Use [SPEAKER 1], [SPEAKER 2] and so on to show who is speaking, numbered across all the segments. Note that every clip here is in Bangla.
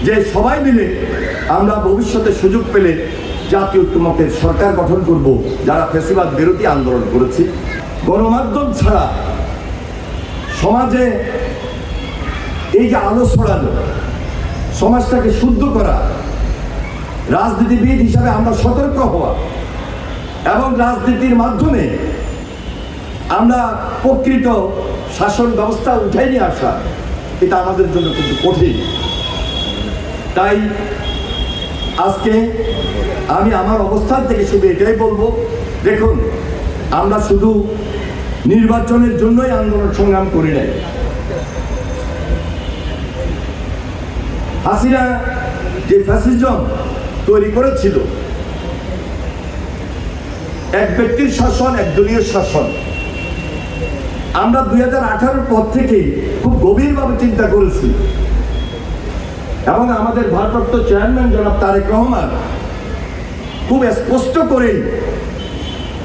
[SPEAKER 1] যে সবাই মিলে আমরা ভবিষ্যতে সুযোগ পেলে জাতীয় ঐক্যমত্যের সরকার গঠন করব, যারা ফ্যাসিবাদ বিরোধী আন্দোলন করেছি। গণমাধ্যম ছাড়া সমাজে এই যে আলো ছড়ানো, সমাজটাকে শুদ্ধ করা, রাজনীতিবিদ হিসাবে আমরা সতর্ক হওয়া এবং রাজনীতির মাধ্যমে আমরা প্রকৃত শাসন ব্যবস্থা উঠে নিয়ে আসা, এটা আমাদের জন্য কিন্তু কঠিন। তাই আজকে আমি আমার অবস্থান থেকে শুধু এটাই বলবো, দেখুন, আমরা শুধু নির্বাচনের জন্যই আন্দোলন সংগ্রাম করি নাই। হাসিনা যে ফ্যাসিজম তৈরি করেছিল, এক ব্যক্তির শাসন, একদলীয় শাসন, আমরা 2018 পর থেকে খুব গভীরভাবে চিন্তা করেছি এবং আমাদের ভারপ্রাপ্ত চেয়ারম্যান জনাব তারেক রহমান খুব স্পষ্ট করে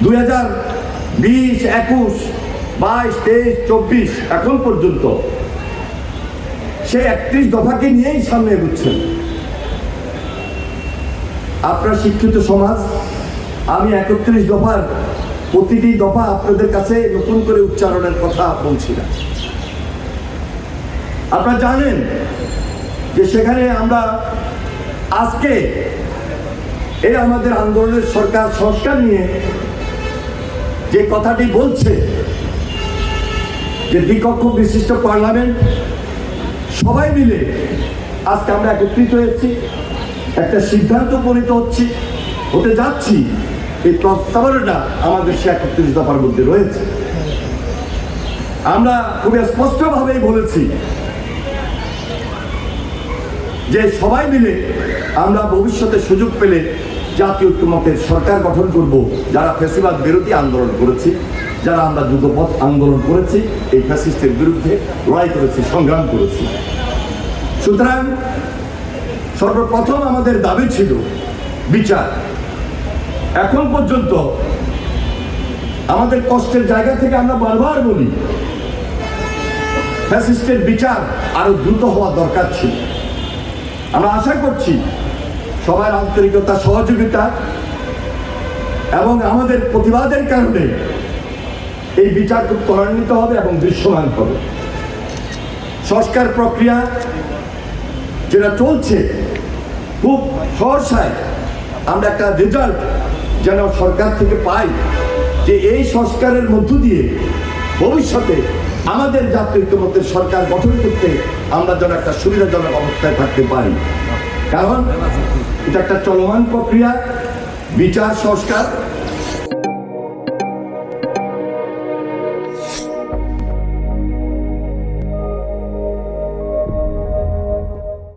[SPEAKER 1] 2020, 21, 22, 23, 24 এখন পর্যন্ত সেই 31 দফাকে নিয়েই সামনে এগোচ্ছেন। আপনার শিক্ষিত সমাজ, আমি 31 দফার প্রতিটি দফা আপনাদের কাছে নতুন করে উচ্চারণের কথা বলছি না। আপনারা জানেন যে সেখানে আমরা আজকে এই আমাদের আন্দোলনের সরকার সংস্কার নিয়ে যে কথাটি বলছে, যে দ্বিকক্ষ বিশিষ্ট পার্লামেন্ট সবাই মিলে আজকে আমরা একত্রিত হয়েছি, একটা সিদ্ধান্ত উপনীত হতে যাচ্ছি। এই প্রস্তাবনাটা আমাদের সে 31 দফার মধ্যে রয়েছে। আমরা খুব স্পষ্টভাবেই বলেছি যে সবাই মিলে আমরা ভবিষ্যতে সুযোগ পেলে জাতীয় ঐক্যমত্যের সরকার গঠন করব, যারা ফ্যাসিবাদ বিরোধী আন্দোলন করেছি, যারা আমরা যুগপৎ আন্দোলন করেছি, এই ফ্যাসিস্টের বিরুদ্ধে লড়াই করেছি, সংগ্রাম করেছি। সুতরাং সর্বপ্রথম আমাদের দাবি ছিল বিচার। এখন পর্যন্ত আমাদের কষ্টের জায়গা থেকে আমরা বারবার বলি, ফ্যাসিস্টের বিচার আরো দ্রুত হওয়া দরকার ছিল। আমরা আশা করছি সবার আন্তরিকতা, সহযোগিতা এবং আমাদের প্রতিবাদের কারণে এই বিচার খুব ত্বরান্বিত হবে এবং দৃশ্যমান হবে। সংস্কার প্রক্রিয়া যেটা চলছে, খুব সহসায় আমরা একটা রেজাল্ট যেন সরকার থেকে পাই, যে এই সংস্কারের মধ্য দিয়ে ভবিষ্যতে আমাদের জাতীয় ঐক্যমত্যের সরকার গঠন করতে আমরা যেন একটা সুবিধাজনক অবস্থায় থাকতে পারি। কারণ এটা একটা চলমান প্রক্রিয়া, বিচার সংস্কার।